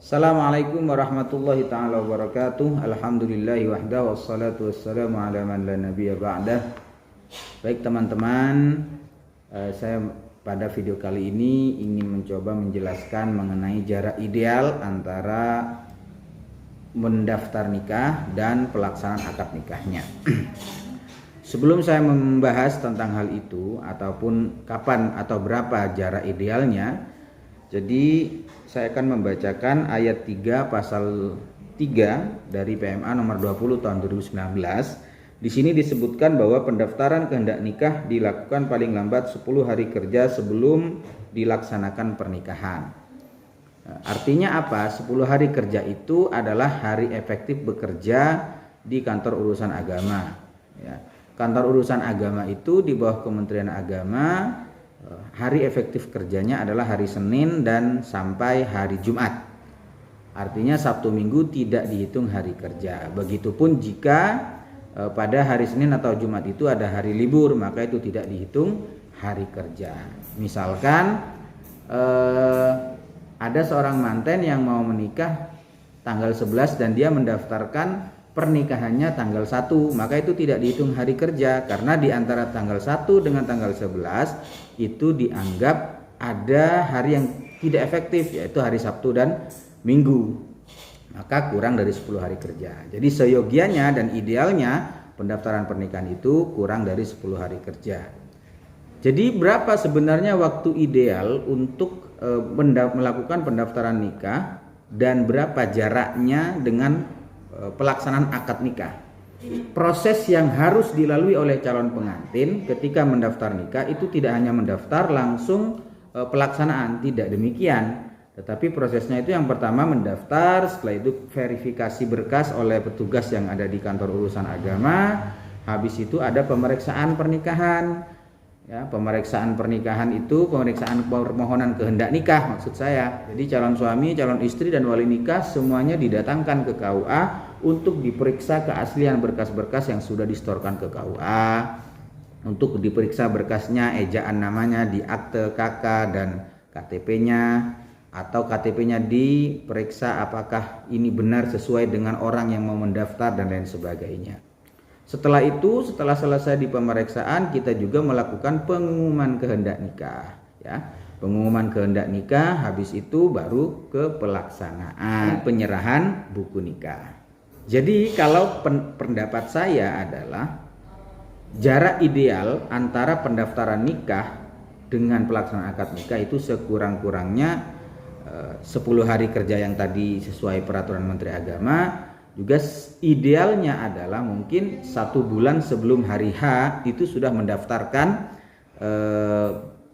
Assalamualaikum warahmatullahi ta'ala wabarakatuh. Alhamdulillahi wahda wassalatu wassalamu ala man la nabiyya ba'dah. Baik teman-teman, saya pada video kali ini ingin mencoba menjelaskan mengenai jarak ideal antara mendaftar nikah dan pelaksanaan akad nikahnya. Sebelum saya membahas tentang hal itu ataupun kapan atau berapa jarak idealnya, jadi saya akan membacakan ayat 3 pasal 3 dari PMA nomor 20 tahun 2019. Di sini disebutkan bahwa pendaftaran kehendak nikah dilakukan paling lambat 10 hari kerja sebelum dilaksanakan pernikahan. Artinya apa? 10 hari kerja itu adalah hari efektif bekerja di kantor urusan agama. Kantor urusan agama itu di bawah Kementerian Agama. Hari efektif kerjanya adalah hari Senin dan sampai hari Jumat. Artinya Sabtu Minggu tidak dihitung hari kerja. Begitupun jika pada hari Senin atau Jumat itu ada hari libur, maka itu tidak dihitung hari kerja. Misalkan ada seorang manten yang mau menikah tanggal 11 dan dia mendaftarkan pernikahannya tanggal 1, maka itu tidak dihitung hari kerja, karena di antara tanggal 1 dengan tanggal 11 itu dianggap ada hari yang tidak efektif, yaitu hari Sabtu dan Minggu, maka kurang dari 10 hari kerja. Jadi seyogianya dan idealnya pendaftaran pernikahan itu kurang dari 10 hari kerja. Jadi berapa sebenarnya waktu ideal untuk melakukan pendaftaran nikah dan berapa jaraknya dengan pelaksanaan akad nikah? Proses yang harus dilalui oleh calon pengantin ketika mendaftar nikah itu tidak hanya mendaftar langsung pelaksanaan, tidak demikian. Tetapi prosesnya itu yang pertama mendaftar, setelah itu verifikasi berkas oleh petugas yang ada di kantor urusan agama. Habis itu ada pemeriksaan pernikahan. Ya, pemeriksaan pernikahan itu pemeriksaan permohonan kehendak nikah maksud saya. Jadi calon suami, calon istri dan wali nikah semuanya didatangkan ke KUA untuk diperiksa keaslian berkas-berkas yang sudah distorkan ke KUA, untuk diperiksa berkasnya, ejaan namanya di akte KK dan KTP-nya, atau KTP-nya diperiksa apakah ini benar sesuai dengan orang yang mau mendaftar dan lain sebagainya. Setelah itu, setelah selesai di pemeriksaan, kita juga melakukan pengumuman kehendak nikah. Ya, pengumuman kehendak nikah, habis itu baru ke pelaksanaan penyerahan buku nikah. Jadi kalau pendapat saya adalah jarak ideal antara pendaftaran nikah dengan pelaksanaan akad nikah itu sekurang-kurangnya 10 hari kerja yang tadi sesuai peraturan Menteri Agama. Juga idealnya adalah mungkin 1 bulan sebelum hari H itu sudah mendaftarkan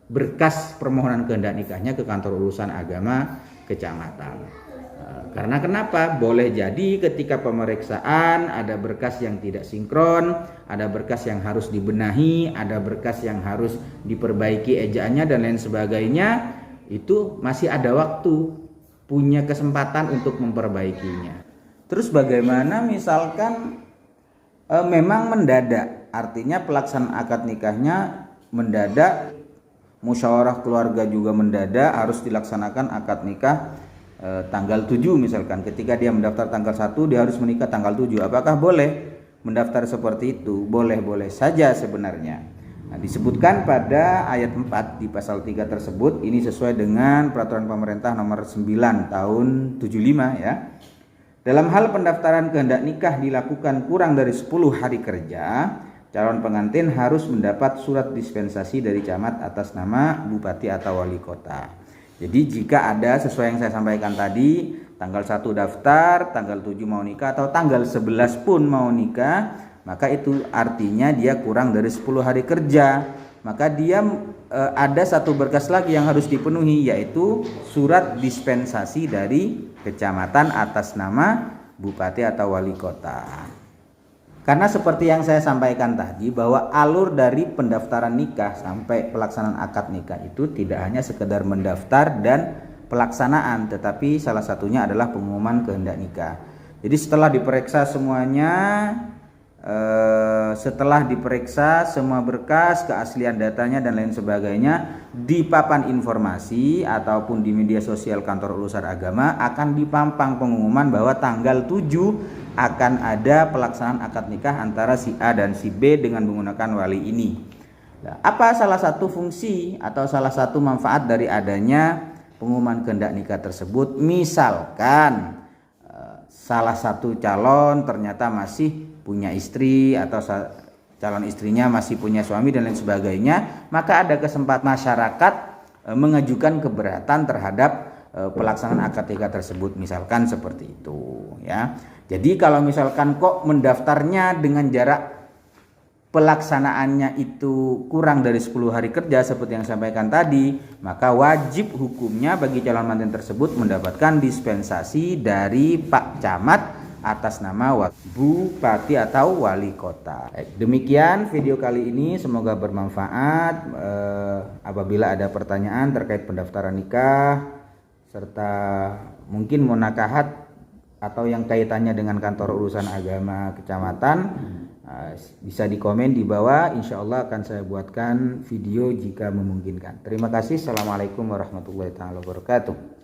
berkas permohonan kehendak nikahnya ke kantor urusan agama kecamatan. Karena kenapa? Boleh jadi ketika pemeriksaan ada berkas yang tidak sinkron, ada berkas yang harus dibenahi, ada berkas yang harus diperbaiki ejaannya dan lain sebagainya. Itu masih ada waktu, punya kesempatan untuk memperbaikinya. Terus bagaimana misalkan memang mendadak, artinya pelaksanaan akad nikahnya mendadak, musyawarah keluarga juga mendadak, harus dilaksanakan akad nikah tanggal 7 misalkan. Ketika dia mendaftar tanggal 1 dia harus menikah tanggal 7. Apakah boleh mendaftar seperti itu? Boleh-boleh saja sebenarnya. Nah, disebutkan pada ayat 4 di pasal 3 tersebut, ini sesuai dengan peraturan pemerintah nomor 9 tahun 75 ya. Dalam hal pendaftaran kehendak nikah dilakukan kurang dari 10 hari kerja, calon pengantin harus mendapat surat dispensasi dari camat atas nama bupati atau wali kota. Jadi jika ada sesuai yang saya sampaikan tadi, tanggal 1 daftar, tanggal 7 mau nikah atau tanggal 11 pun mau nikah, maka itu artinya dia kurang dari 10 hari kerja. Maka dia ada satu berkas lagi yang harus dipenuhi, yaitu surat dispensasi dari kecamatan atas nama bupati atau wali kota. Karena seperti yang saya sampaikan tadi, bahwa alur dari pendaftaran nikah sampai pelaksanaan akad nikah itu tidak hanya sekedar mendaftar dan pelaksanaan, tetapi salah satunya adalah pengumuman kehendak nikah. Jadi setelah diperiksa semuanya, setelah diperiksa semua berkas, keaslian datanya dan lain sebagainya, di papan informasi ataupun di media sosial kantor urusan agama akan dipampang pengumuman bahwa tanggal 7 akan ada pelaksanaan akad nikah antara si A dan si B dengan menggunakan wali ini. Nah, apa salah satu fungsi atau salah satu manfaat dari adanya pengumuman kehendak nikah tersebut? Misalkan salah satu calon ternyata masih punya istri atau calon istrinya masih punya suami dan lain sebagainya, maka ada kesempatan masyarakat mengajukan keberatan terhadap pelaksanaan akad nikah tersebut, misalkan seperti itu ya. Jadi kalau misalkan kok mendaftarnya dengan jarak pelaksanaannya itu kurang dari 10 hari kerja seperti yang saya sampaikan tadi, maka wajib hukumnya bagi calon manten tersebut mendapatkan dispensasi dari Pak Camat atas nama bupati atau wali kota. Demikian video kali ini, semoga bermanfaat. Apabila ada pertanyaan terkait pendaftaran nikah serta mungkin munakahat atau yang kaitannya dengan kantor urusan agama kecamatan, bisa dikomen di bawah. Insya Allah akan saya buatkan video jika memungkinkan. Terima kasih. Assalamualaikum warahmatullahi wabarakatuh.